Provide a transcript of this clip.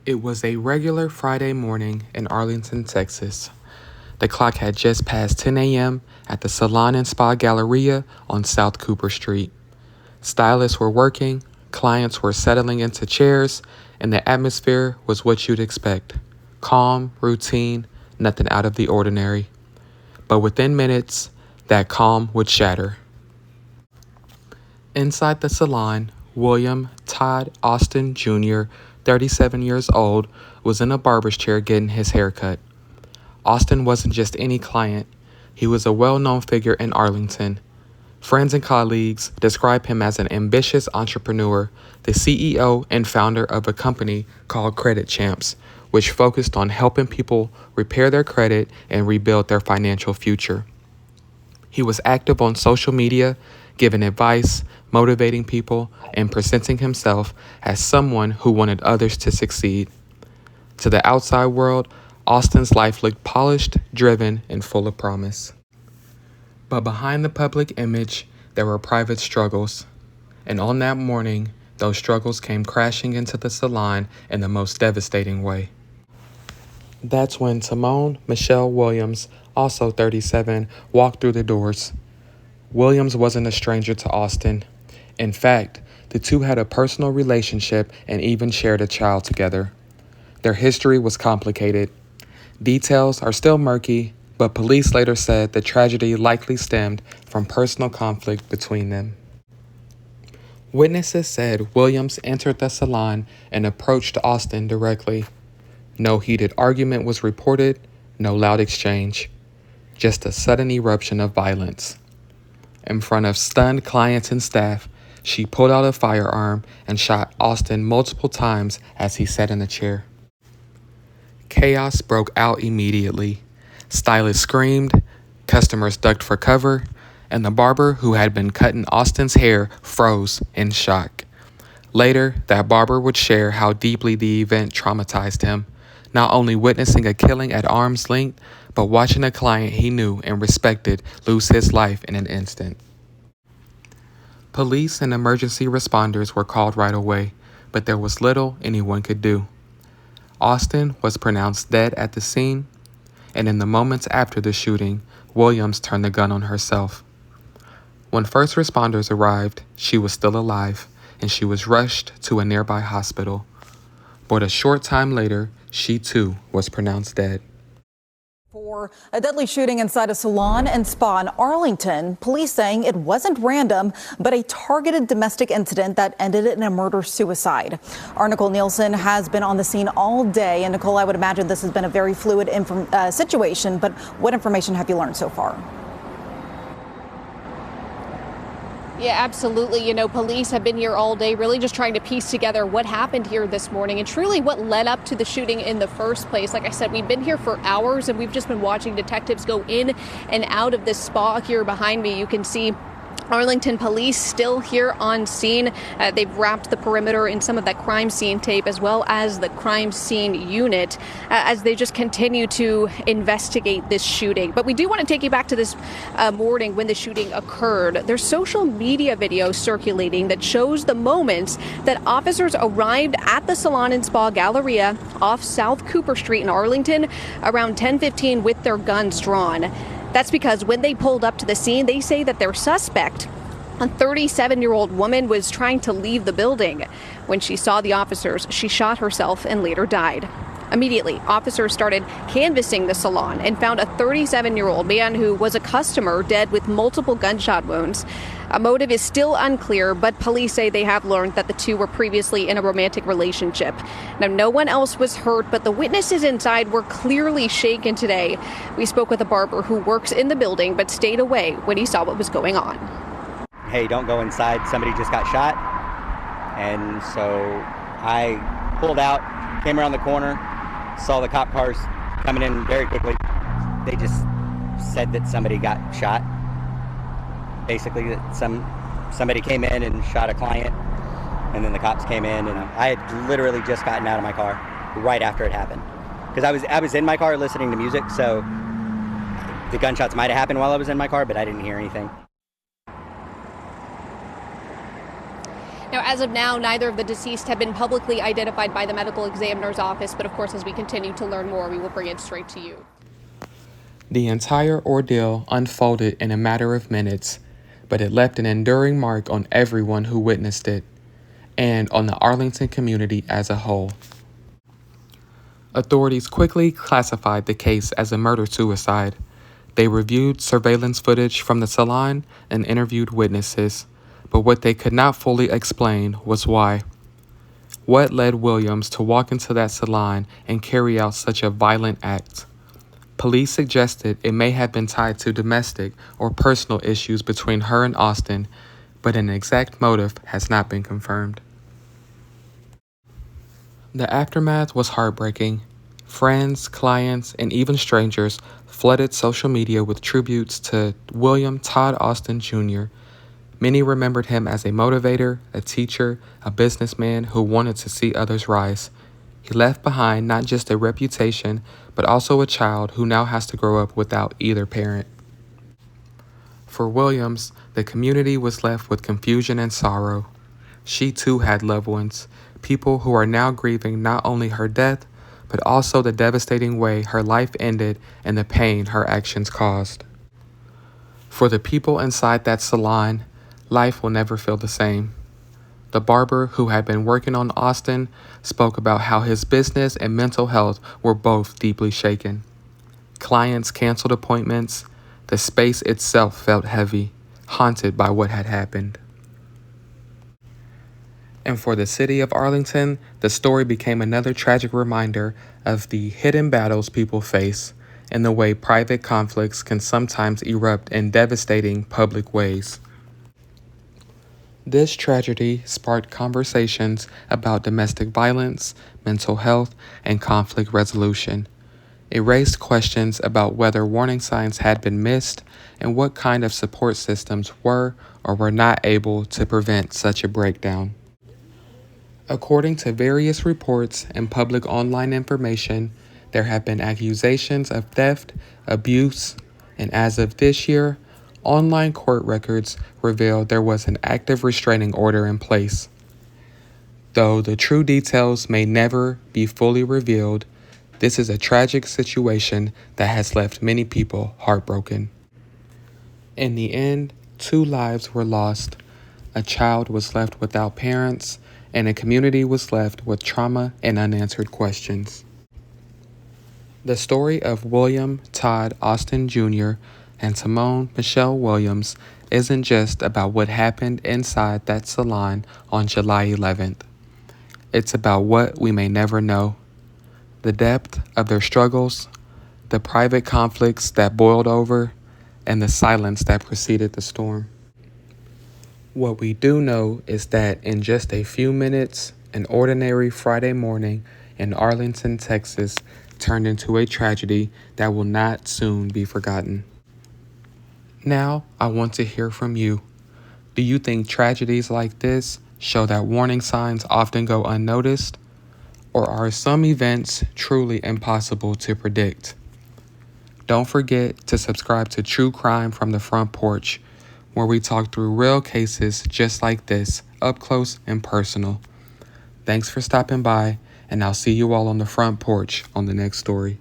It was a regular Friday morning in Arlington, Texas. The clock had just passed 10 a.m. at the Salon and Spa Galleria on South Cooper Street. Stylists were working, clients were settling into chairs, and the atmosphere was what you'd expect. Calm, routine, nothing out of the ordinary. But within minutes, that calm would shatter. Inside the salon, William Todd Austin Jr., 37 years old, was in a barber's chair getting his hair cut. Austin wasn't just any client. He was a well-known figure in Arlington. Friends and colleagues describe him as an ambitious entrepreneur, the CEO and founder of a company called Credit Champs, which focused on helping people repair their credit and rebuild their financial future. He was active on social media, giving advice, motivating people, and presenting himself as someone who wanted others to succeed. To the outside world, Austin's life looked polished, driven, and full of promise. But behind the public image, there were private struggles. And on that morning, those struggles came crashing into the salon in the most devastating way. That's when Tmone Michelle Williams, also 37, walked through the doors. Williams wasn't a stranger to Austin. In fact, the two had a personal relationship and even shared a child together. Their history was complicated. Details are still murky, but police later said the tragedy likely stemmed from personal conflict between them. Witnesses said Williams entered the salon and approached Austin directly. No heated argument was reported, no loud exchange, just a sudden eruption of violence. In front of stunned clients and staff, she pulled out a firearm and shot Austin multiple times as he sat in a chair. Chaos broke out immediately. Stylists screamed, customers ducked for cover, and the barber who had been cutting Austin's hair froze in shock. Later, that barber would share how deeply the event traumatized him, not only witnessing a killing at arm's length, but watching a client he knew and respected lose his life in an instant. Police and emergency responders were called right away, but there was little anyone could do. Austin was pronounced dead at the scene, and in the moments after the shooting, Williams turned the gun on herself. When first responders arrived, she was still alive, and she was rushed to a nearby hospital. But a short time later, she too was pronounced dead. For a deadly shooting inside a salon and spa in Arlington, police saying it wasn't random, but a targeted domestic incident that ended in a murder-suicide. Our Nicole Nielsen has been on the scene all day. And Nicole, I would imagine this has been a very fluid situation, but what information have you learned so far? Yeah, absolutely. You know, police have been here all day really just trying to piece together what happened here this morning and truly what led up to the shooting in the first place. Like I said, we've been here for hours and we've just been watching detectives go in and out of this spa here behind me. You can see Arlington police still here on scene. They've wrapped the perimeter in some of that crime scene tape as well as the crime scene unit as they just continue to investigate this shooting. But we do want to take you back to this morning when the shooting occurred. There's social media video circulating that shows the moments that officers arrived at the Salon and Spa Galleria off South Cooper Street in Arlington around 10:15 with their guns drawn. That's because when they pulled up to the scene, they say that their suspect, a 37-year-old woman, was trying to leave the building. When she saw the officers, she shot herself and later died. Immediately, officers started canvassing the salon and found a 37-year-old man who was a customer dead with multiple gunshot wounds. A motive is still unclear, but police say they have learned that the two were previously in a romantic relationship. Now, no one else was hurt, but the witnesses inside were clearly shaken today. We spoke with a barber who works in the building but stayed away when he saw what was going on. Hey, don't go inside. Somebody just got shot. And so I pulled out, came around the corner, saw the cop cars coming in very quickly. They just said that somebody got shot. Basically, that somebody came in and shot a client, and then the cops came in, and I had literally just gotten out of my car right after it happened. Because I was in my car listening to music, so the gunshots might have happened while I was in my car, but I didn't hear anything. Now, Now, as of now, neither of the deceased have been publicly identified by the medical examiner's office, but of course, as we continue to learn more, we will bring it straight to you. The entire ordeal unfolded in a matter of minutes, but it left an enduring mark on everyone who witnessed it and on the Arlington community as a whole. Authorities quickly classified the case as a murder-suicide. They reviewed surveillance footage from the salon and interviewed witnesses, but what they could not fully explain was why. What led Williams to walk into that salon and carry out such a violent act? Police suggested it may have been tied to domestic or personal issues between her and Austin, but an exact motive has not been confirmed. The aftermath was heartbreaking. Friends, clients, and even strangers flooded social media with tributes to William Todd Austin Jr. Many remembered him as a motivator, a teacher, a businessman who wanted to see others rise. He left behind not just a reputation, but also a child who now has to grow up without either parent. For Williams, the community was left with confusion and sorrow. She too had loved ones, people who are now grieving not only her death, but also the devastating way her life ended and the pain her actions caused. For the people inside that salon, life will never feel the same. The barber who had been working on Austin spoke about how his business and mental health were both deeply shaken. Clients canceled appointments. The space itself felt heavy, haunted by what had happened. And for the city of Arlington, the story became another tragic reminder of the hidden battles people face and the way private conflicts can sometimes erupt in devastating public ways. This tragedy sparked conversations about domestic violence, mental health, and conflict resolution. It raised questions about whether warning signs had been missed and what kind of support systems were or were not able to prevent such a breakdown. According to various reports and public online information, there have been accusations of theft, abuse, and as of this year, online court records revealed there was an active restraining order in place. Though the true details may never be fully revealed, this is a tragic situation that has left many people heartbroken. In the end, 2 lives were lost. A child was left without parents, and a community was left with trauma and unanswered questions. The story of William Todd Austin Jr. and Tmone Michelle Williams isn't just about what happened inside that salon on July 11th. It's about what we may never know. The depth of their struggles, the private conflicts that boiled over, and the silence that preceded the storm. What we do know is that in just a few minutes, an ordinary Friday morning in Arlington, Texas, turned into a tragedy that will not soon be forgotten. Now, I want to hear from you. Do you think tragedies like this show that warning signs often go unnoticed? Or are some events truly impossible to predict? Don't forget to subscribe to True Crime from the Front Porch, where we talk through real cases just like this, up close and personal. Thanks for stopping by, and I'll see you all on the front porch on the next story.